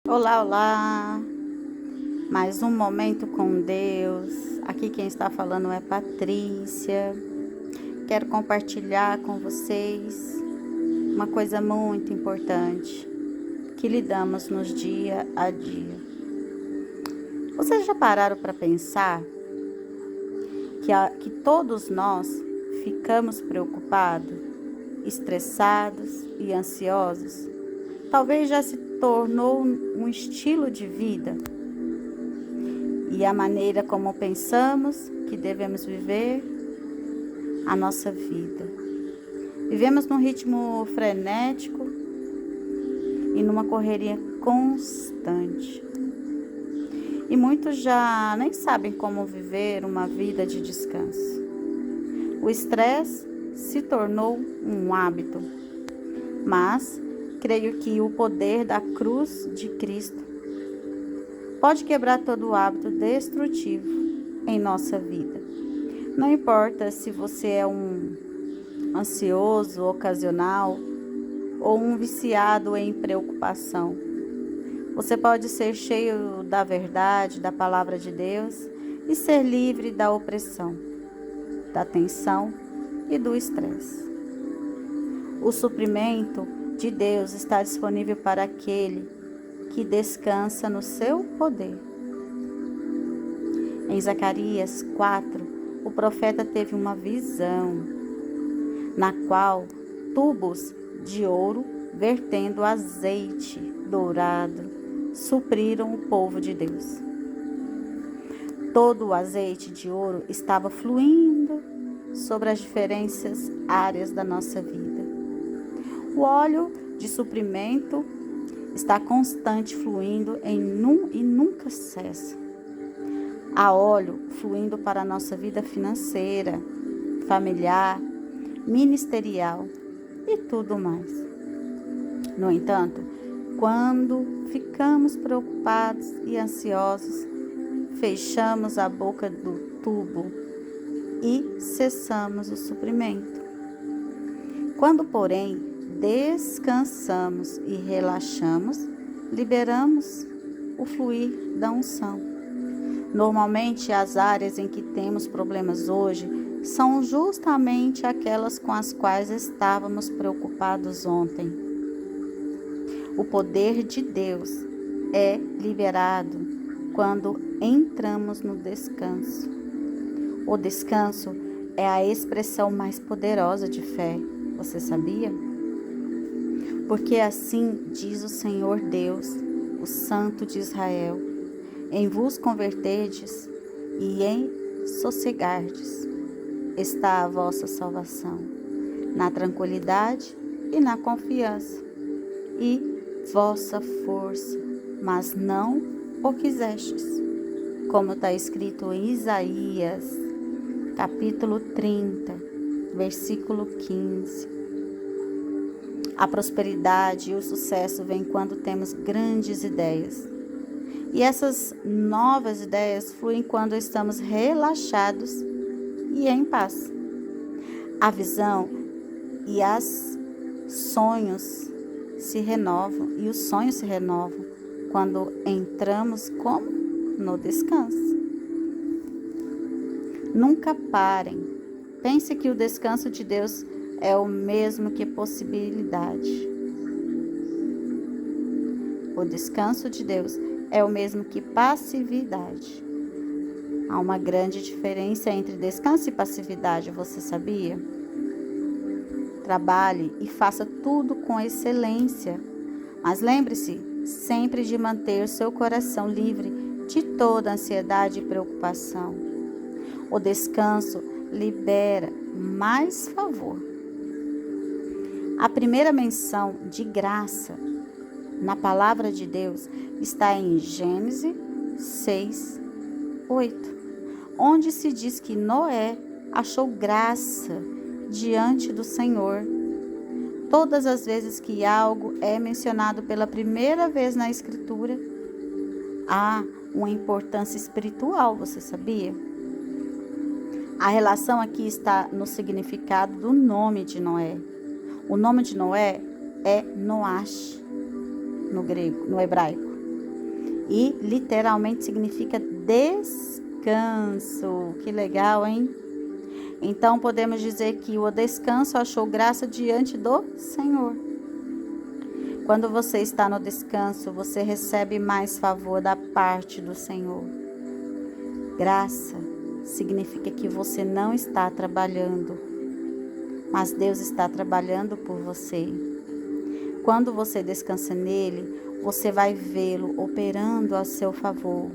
Olá, olá! Mais um momento com Deus. Aqui quem está falando é Patrícia. Quero compartilhar com vocês uma coisa muito importante que lidamos nos dia a dia. Vocês já pararam para pensar que todos nós ficamos preocupados, estressados e ansiosos? Talvez já se tornou um estilo de vida e a maneira como pensamos que devemos viver a nossa vida. Vivemos num ritmo frenético e numa correria constante. E muitos já nem sabem como viver uma vida de descanso. O estresse se tornou um hábito, mas creio que o poder da cruz de Cristo pode quebrar todo o hábito destrutivo em nossa vida. Não importa se você é um ansioso ocasional ou um viciado em preocupação. Você pode ser cheio da verdade, da palavra de Deus e ser livre da opressão, da tensão e do estresse. O suprimento de Deus está disponível para aquele que descansa no seu poder. Em Zacarias 4, o profeta teve uma visão, na qual tubos de ouro vertendo azeite dourado supriram o povo de Deus. Todo o azeite de ouro estava fluindo sobre as diferentes áreas da nossa vida. O óleo de suprimento está constante fluindo e nunca cessa. Há óleo fluindo para a nossa vida financeira, familiar, ministerial e tudo mais. No entanto, quando ficamos preocupados e ansiosos, fechamos a boca do tubo e cessamos o suprimento. Quando, porém, descansamos e relaxamos, liberamos o fluir da unção. Normalmente, as áreas em que temos problemas hoje são justamente aquelas com as quais estávamos preocupados ontem. O poder de Deus é liberado quando entramos no descanso. O descanso é a expressão mais poderosa de fé. Você sabia? Porque assim diz o Senhor Deus, o Santo de Israel: em vos converterdes e em sossegardes está a vossa salvação, na tranquilidade e na confiança, e vossa força, mas não o quisestes, como está escrito em Isaías, capítulo 30, versículo 15. A prosperidade e o sucesso vêm quando temos grandes ideias. E essas novas ideias fluem quando estamos relaxados e em paz. A visão e os sonhos se renovam quando entramos como no descanso. Nunca parem. Pense que o descanso de Deus é o mesmo que possibilidade. O descanso de Deus é o mesmo que passividade. Há uma grande diferença entre descanso e passividade, você sabia? Trabalhe e faça tudo com excelência, mas lembre-se sempre de manter o seu coração livre de toda ansiedade e preocupação. O descanso libera mais favor. A primeira menção de graça na palavra de Deus está em Gênesis 6, 8, onde se diz que Noé achou graça diante do Senhor. Todas as vezes que algo é mencionado pela primeira vez na Escritura, há uma importância espiritual, você sabia? A relação aqui está no significado do nome de Noé. O nome de Noé é Noash, no grego, no hebraico. e literalmente significa descanso. Que legal, hein? Então podemos dizer que o descanso achou graça diante do Senhor. Quando você está no descanso, você recebe mais favor da parte do Senhor. Graça significa que você não está trabalhando, mas Deus está trabalhando por você. Quando você descansa nele, você vai vê-lo operando a seu favor.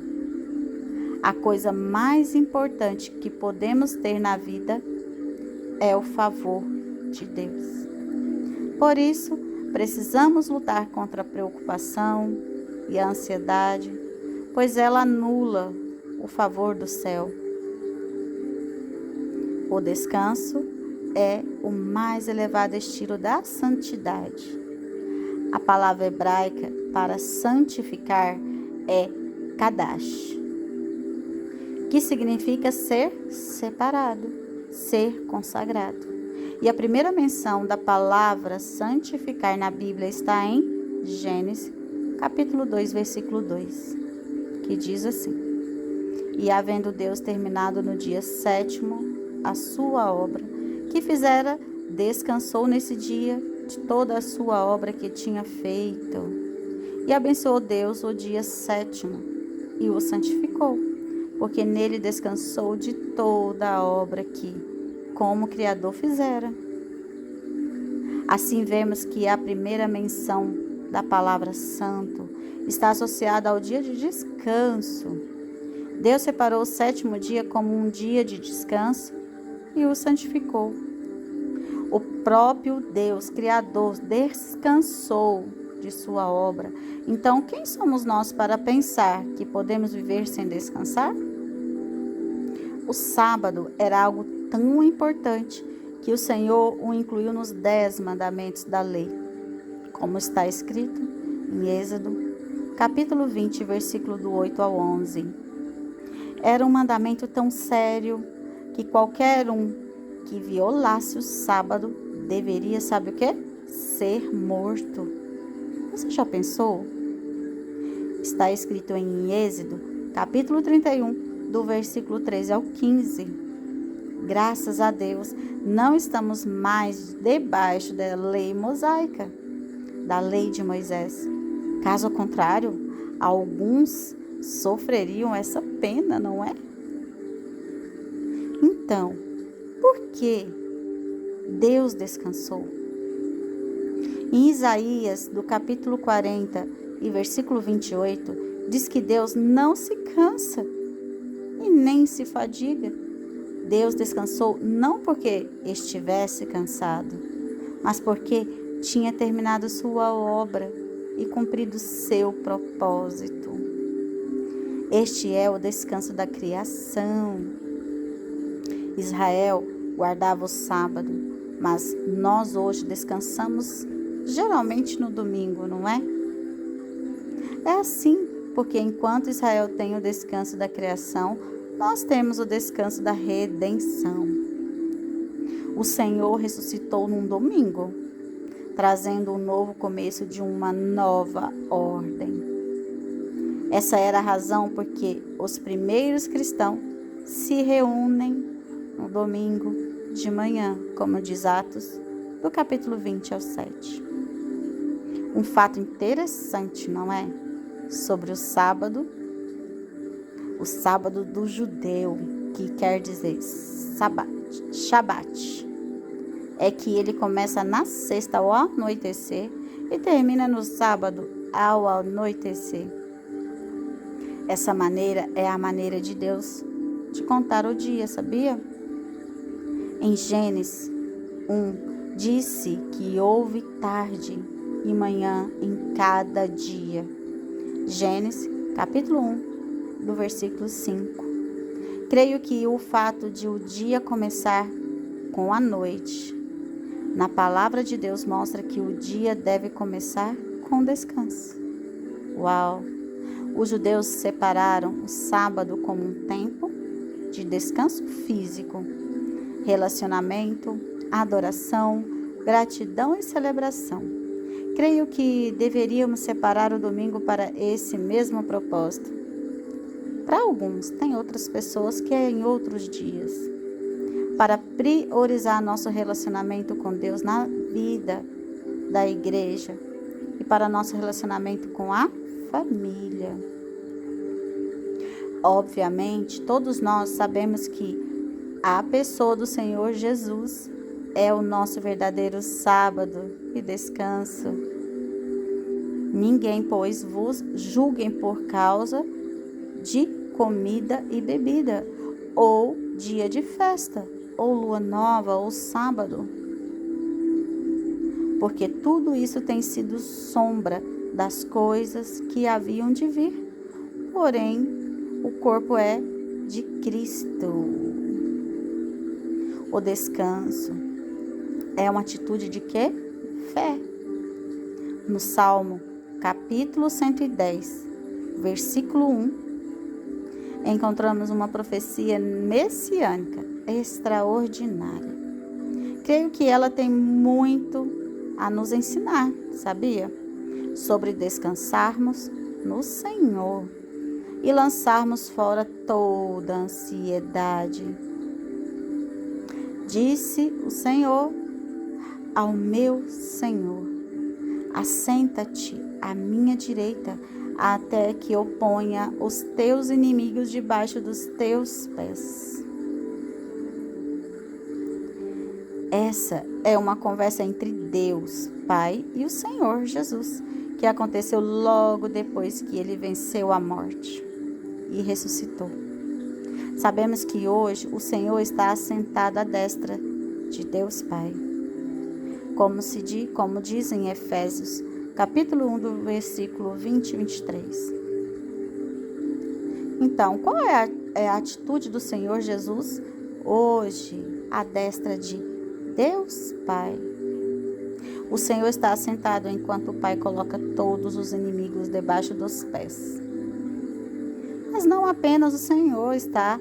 A coisa mais importante que podemos ter na vida é o favor de Deus. Por isso, precisamos lutar contra a preocupação e a ansiedade, pois ela anula o favor do céu. O descanso é o mais elevado estilo da santidade. A palavra hebraica para santificar é kadash, que significa ser separado, ser consagrado. E a primeira menção da palavra santificar na Bíblia está em Gênesis, capítulo 2, versículo 2, que diz assim: E havendo Deus terminado no dia 7º a sua obra, que fizera, descansou nesse dia de toda a sua obra que tinha feito. E abençoou Deus o dia 7º e o santificou, porque nele descansou de toda a obra que, como Criador, fizera. Assim vemos que a primeira menção da palavra santo está associada ao dia de descanso. Deus separou o 7º dia como um dia de descanso e o santificou. O próprio Deus, Criador, descansou de sua obra. Então, quem somos nós para pensar que podemos viver sem descansar? O sábado era algo tão importante que o Senhor o incluiu nos 10 mandamentos da lei, como está escrito em Êxodo, capítulo 20, versículo do 8 ao 11. Era um mandamento tão sério que qualquer um que violasse o sábado deveria, sabe o quê? Ser morto. Você já pensou? Está escrito em Êxodo, capítulo 31, do versículo 13 ao 15. Graças a Deus, não estamos mais debaixo da lei mosaica, da lei de Moisés. Caso contrário, alguns sofreriam essa pena, não é? Então, por que Deus descansou? Em Isaías, do capítulo 40 e versículo 28, diz que Deus não se cansa e nem se fadiga. Deus descansou não porque estivesse cansado, mas porque tinha terminado sua obra e cumprido seu propósito. Este é o descanso da criação. Israel guardava o sábado, mas nós hoje descansamos geralmente no domingo, não é? É assim, porque enquanto Israel tem o descanso da criação, nós temos o descanso da redenção. O Senhor ressuscitou num domingo, trazendo um novo começo de uma nova ordem. Essa era a razão porque os primeiros cristãos se reúnem no domingo de manhã, como diz Atos, do capítulo 20 ao 7. Um fato interessante, não é? Sobre o sábado do judeu, que quer dizer Shabat, é que ele começa na sexta ao anoitecer e termina no sábado ao anoitecer. Essa maneira é a maneira de Deus de contar o dia, sabia? Em Gênesis 1, disse que houve tarde e manhã em cada dia. Gênesis, capítulo 1, do versículo 5. Creio que o fato de o dia começar com a noite, na palavra de Deus, mostra que o dia deve começar com descanso. Uau! Os judeus separaram o sábado como um tempo de descanso físico, relacionamento, adoração, gratidão e celebração. Creio que deveríamos separar o domingo para esse mesmo propósito. Para alguns, tem outras pessoas que é em outros dias. Para priorizar nosso relacionamento com Deus na vida da igreja e para nosso relacionamento com a família. Obviamente, todos nós sabemos que a pessoa do Senhor Jesus é o nosso verdadeiro sábado e descanso. Ninguém, pois, vos julguem por causa de comida e bebida, ou dia de festa, ou lua nova, ou sábado. Porque tudo isso tem sido sombra das coisas que haviam de vir. Porém, o corpo é de Cristo. O descanso é uma atitude de quê? Fé. No Salmo, capítulo 110, versículo 1, encontramos uma profecia messiânica extraordinária. Creio que ela tem muito a nos ensinar, sabia? Sobre descansarmos no Senhor e lançarmos fora toda a ansiedade. Disse o Senhor ao meu Senhor: assenta-te à minha direita, até que eu ponha os teus inimigos debaixo dos teus pés. Essa é uma conversa entre Deus, Pai, e o Senhor Jesus, que aconteceu logo depois que ele venceu a morte e ressuscitou. Sabemos que hoje o Senhor está assentado à destra de Deus Pai. Como diz em Efésios, capítulo 1, do versículo 20 e 23. Então, qual é a atitude do Senhor Jesus hoje, à destra de Deus Pai? O Senhor está assentado enquanto o Pai coloca todos os inimigos debaixo dos pés. Mas não apenas o Senhor está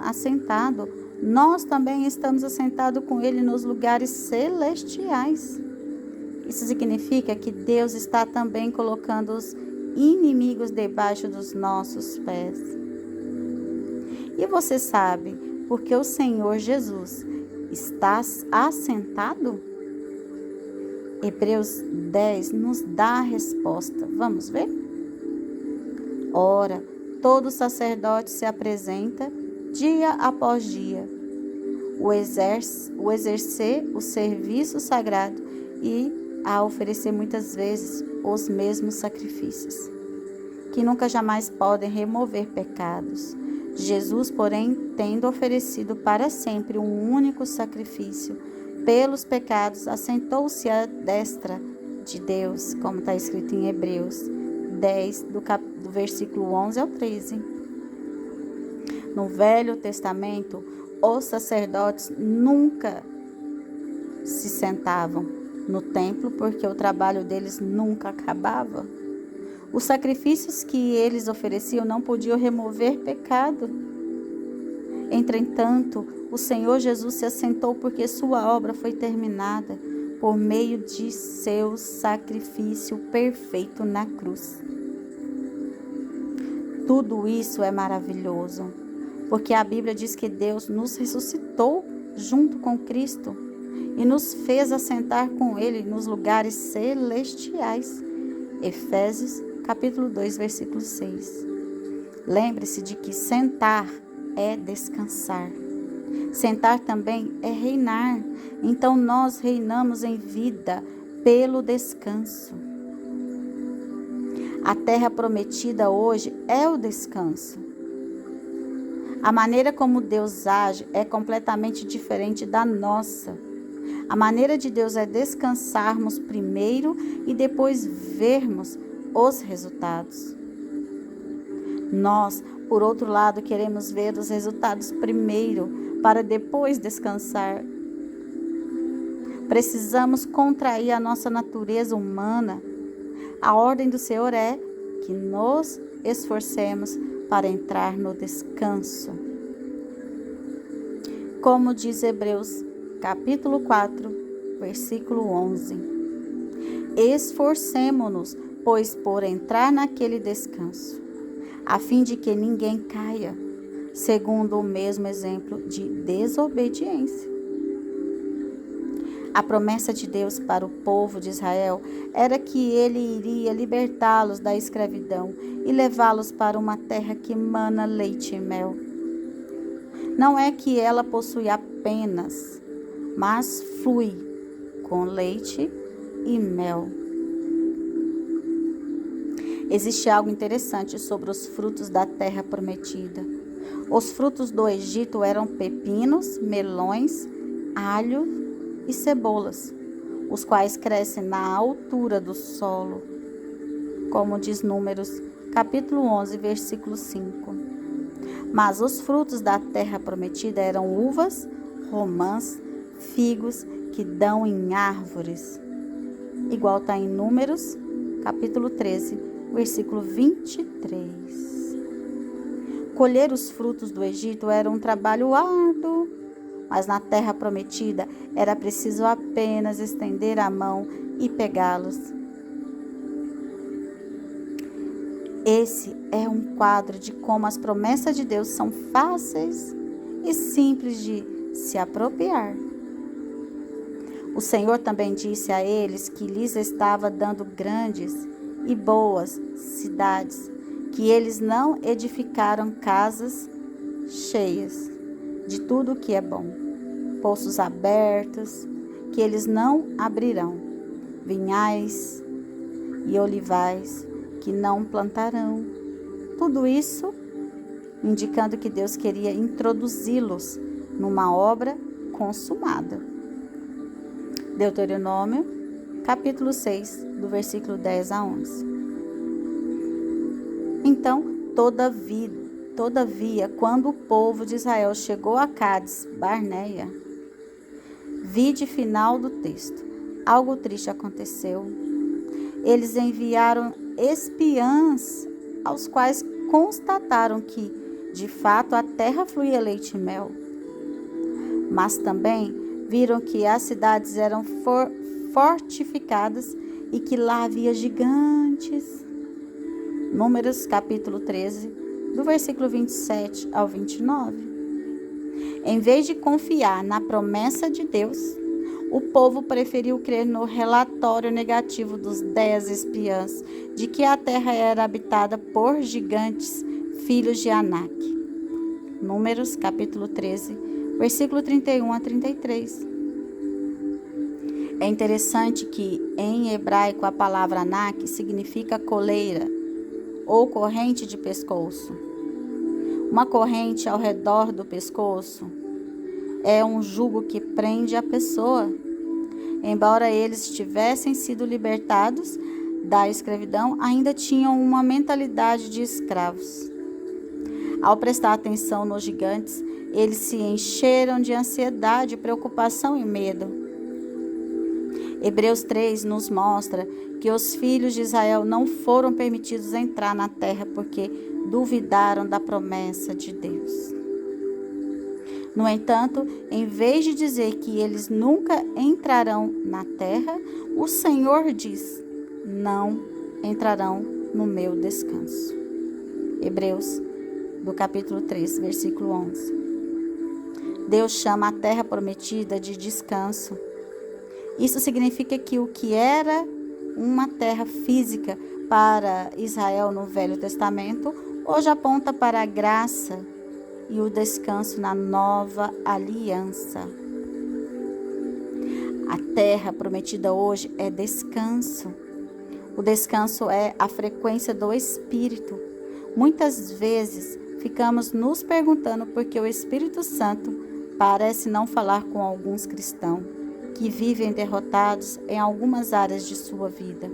assentado, nós também estamos assentados com Ele nos lugares celestiais. Isso significa que Deus está também colocando os inimigos debaixo dos nossos pés. E você sabe por que o Senhor Jesus está assentado? Hebreus 10 nos dá a resposta. Vamos ver? Ora, todo sacerdote se apresenta dia após dia, o exercer o serviço sagrado e a oferecer muitas vezes os mesmos sacrifícios, que nunca jamais podem remover pecados. Jesus, porém, tendo oferecido para sempre um único sacrifício pelos pecados, assentou-se à destra de Deus, como está escrito em Hebreus 10, do versículo 11 ao 13. No Velho Testamento, os sacerdotes nunca se sentavam no templo, porque o trabalho deles nunca acabava. Os sacrifícios que eles ofereciam não podiam remover pecado. Entretanto, o Senhor Jesus se assentou porque sua obra foi terminada por meio de seu sacrifício perfeito na cruz. Tudo isso é maravilhoso, porque a Bíblia diz que Deus nos ressuscitou junto com Cristo e nos fez assentar com Ele nos lugares celestiais. Efésios, capítulo 2, versículo 6. Lembre-se de que sentar é descansar. Sentar também é reinar. Então nós reinamos em vida pelo descanso. A terra prometida hoje é o descanso. A maneira como Deus age é completamente diferente da nossa. A maneira de Deus é descansarmos primeiro e depois vermos os resultados. Nós, por outro lado, queremos ver os resultados primeiro, para depois descansar. Precisamos contrair a nossa natureza humana. A ordem do Senhor é que nos esforcemos para entrar no descanso. Como diz Hebreus, capítulo 4, versículo 11. Esforcemo-nos, pois, por entrar naquele descanso, a fim de que ninguém caia, segundo o mesmo exemplo de desobediência. A promessa de Deus para o povo de Israel era que ele iria libertá-los da escravidão e levá-los para uma terra que mana leite e mel. Não é que ela possui apenas, mas flui com leite e mel. Existe algo interessante sobre os frutos da terra prometida. Os frutos do Egito eram pepinos, melões, alho e cebolas, os quais crescem na altura do solo, como diz Números, capítulo 11, versículo 5. Mas os frutos da terra prometida eram uvas, romãs, figos, que dão em árvores. Igual está em Números, capítulo 13, versículo 23. Colher os frutos do Egito era um trabalho árduo, mas na terra prometida era preciso apenas estender a mão e pegá-los. Esse é um quadro de como as promessas de Deus são fáceis e simples de se apropriar. O Senhor também disse a eles que lhes estava dando grandes e boas cidades, que eles não edificaram casas cheias de tudo o que é bom, poços abertos, que eles não abrirão, vinhais e olivais, que não plantarão. Tudo isso indicando que Deus queria introduzi-los numa obra consumada. Deuteronômio, capítulo 6, do versículo 10 a 11. Então, todavia, quando o povo de Israel chegou a Cádiz Barneia, vide final do texto, algo triste aconteceu. Eles enviaram espiãs, aos quais constataram que, de fato, a terra fluía leite e mel. Mas também viram que as cidades eram fortificadas e que lá havia gigantes. Números capítulo 13, do versículo 27 ao 29. Em vez de confiar na promessa de Deus, o povo preferiu crer no relatório negativo dos 10 espiãs de que a terra era habitada por gigantes, filhos de Anak. Números capítulo 13, versículo 31 a 33. É interessante que, em hebraico, a palavra Anak significa coleira ou corrente de pescoço. Uma corrente ao redor do pescoço é um jugo que prende a pessoa. Embora eles tivessem sido libertados da escravidão, ainda tinham uma mentalidade de escravos. Ao prestar atenção nos gigantes, eles se encheram de ansiedade, preocupação e medo. Hebreus 3 nos mostra que os filhos de Israel não foram permitidos entrar na terra porque duvidaram da promessa de Deus. No entanto, em vez de dizer que eles nunca entrarão na terra, o Senhor diz: não entrarão no meu descanso. Hebreus, do capítulo 3, versículo 11. Deus chama a terra prometida de descanso. Isso significa que o que era uma terra física para Israel no Velho Testamento, hoje aponta para a graça e o descanso na nova aliança. A terra prometida hoje é descanso. O descanso é a frequência do Espírito. Muitas vezes ficamos nos perguntando por que o Espírito Santo parece não falar com alguns cristãos que vivem derrotados em algumas áreas de sua vida.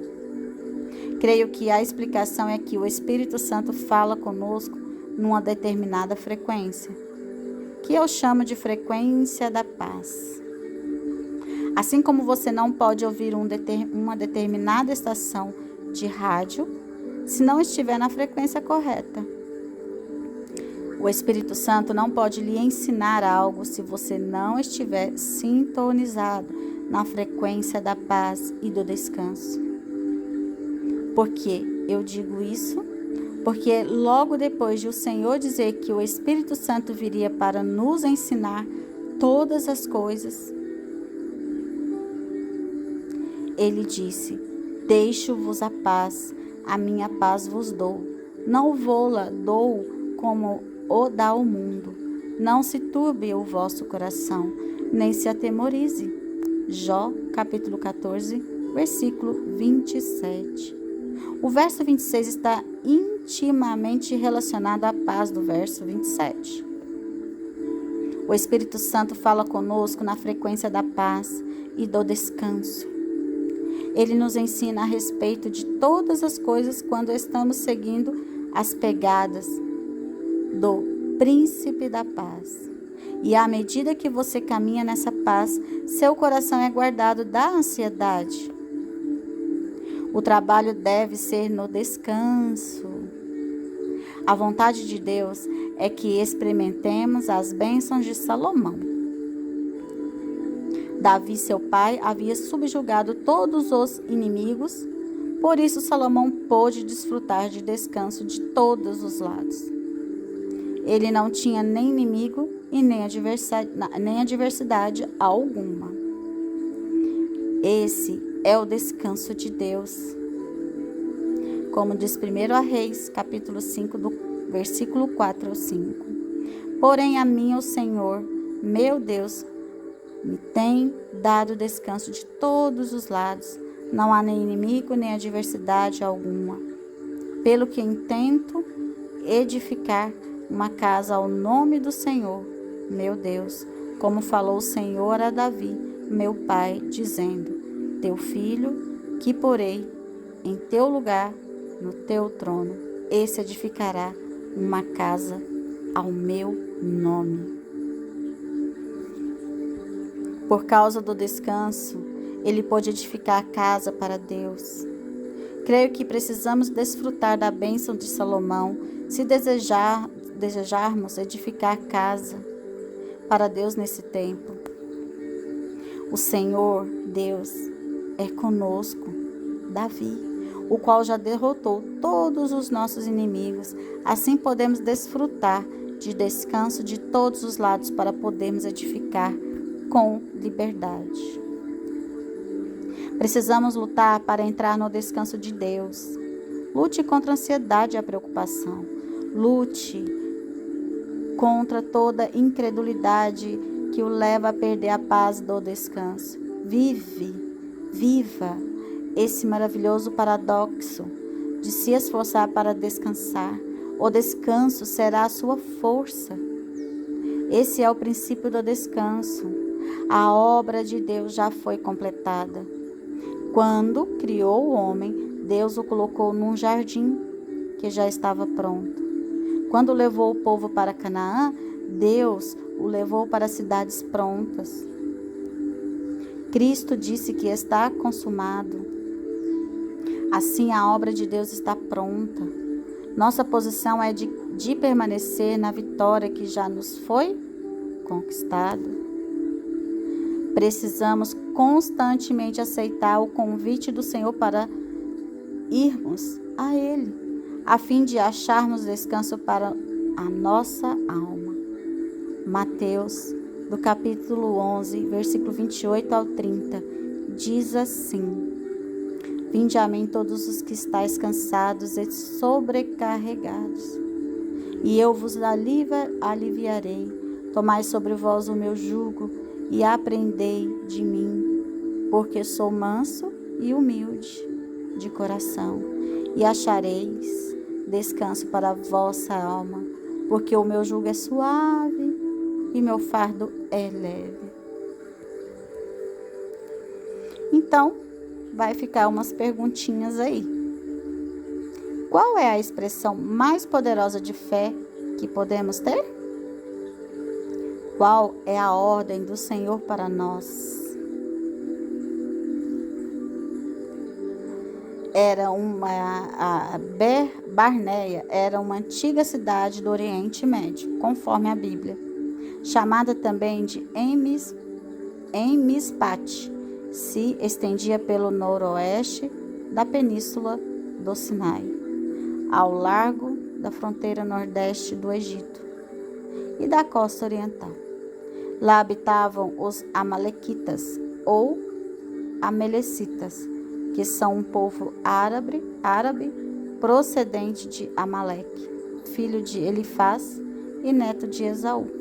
Creio que a explicação é que o Espírito Santo fala conosco numa determinada frequência, que eu chamo de frequência da paz. Assim como você não pode ouvir uma determinada estação de rádio se não estiver na frequência correta. O Espírito Santo não pode lhe ensinar algo se você não estiver sintonizado na frequência da paz e do descanso. Porque eu digo isso? Porque logo depois de o Senhor dizer que o Espírito Santo viria para nos ensinar todas as coisas, ele disse: deixo-vos a paz, a minha paz vos dou. Não vou-la dou como o dá o mundo. Não se turbe o vosso coração, nem se atemorize. Jó, capítulo 14, versículo 27. O verso 26 está intimamente relacionado à paz do verso 27. O Espírito Santo fala conosco na frequência da paz e do descanso. Ele nos ensina a respeito de todas as coisas quando estamos seguindo as pegadas do Príncipe da Paz. E à medida que você caminha nessa paz, seu coração é guardado da ansiedade. O trabalho deve ser no descanso. A vontade de Deus é que experimentemos as bênçãos de Salomão. Davi, seu pai, havia subjugado todos os inimigos, por isso Salomão pôde desfrutar de descanso de todos os lados. Ele não tinha nem inimigo e nem adversidade alguma. Esse é o descanso de Deus. Como diz 1 Reis, capítulo 5, do versículo 4 ao 5. Porém, a mim, o Senhor, meu Deus, me tem dado descanso de todos os lados. Não há nem inimigo, nem adversidade alguma. Pelo que intento edificar uma casa ao nome do Senhor, meu Deus, como falou o Senhor a Davi, meu pai, dizendo: teu filho, que porei em teu lugar, no teu trono, esse edificará uma casa ao meu nome. Por causa do descanso, ele pôde edificar a casa para Deus. Creio que precisamos desfrutar da bênção de Salomão se desejarmos edificar casa para Deus nesse tempo. O Senhor, Deus, é conosco, Davi, o qual já derrotou todos os nossos inimigos. Assim podemos desfrutar de descanso de todos os lados para podermos edificar com liberdade. Precisamos lutar para entrar no descanso de Deus. Lute contra a ansiedade e a preocupação. Lute contra toda incredulidade que o leva a perder a paz do descanso. Viva esse maravilhoso paradoxo de se esforçar para descansar. O descanso será a sua força. Esse é o princípio do descanso. A obra de Deus já foi completada. Quando criou o homem, Deus o colocou num jardim que já estava pronto. Quando levou o povo para Canaã, Deus o levou para cidades prontas. Cristo disse que está consumado. Assim, a obra de Deus está pronta. Nossa posição é de permanecer na vitória que já nos foi conquistada. Precisamos constantemente aceitar o convite do Senhor para irmos a Ele, a fim de acharmos descanso para a nossa alma. Mateus, do capítulo 11, versículo 28 ao 30, diz assim: vinde a mim todos os que estáis cansados e sobrecarregados, e eu vos aliviarei. Tomai sobre vós o meu jugo e aprendei de mim, porque sou manso e humilde de coração, e achareis descanso para a vossa alma, porque o meu jugo é suave e meu fardo é leve. Então, vai ficar umas perguntinhas aí. Qual é a expressão mais poderosa de fé que podemos ter? Qual é a ordem do Senhor para nós? Barneia era uma antiga cidade do Oriente Médio, conforme a Bíblia, chamada também de Emispate. Se estendia pelo noroeste da Península do Sinai, ao largo da fronteira nordeste do Egito e da costa oriental. Lá habitavam os Amalequitas ou Amalecitas, que são um povo árabe procedente de Amaleque, filho de Elifaz e neto de Esaú.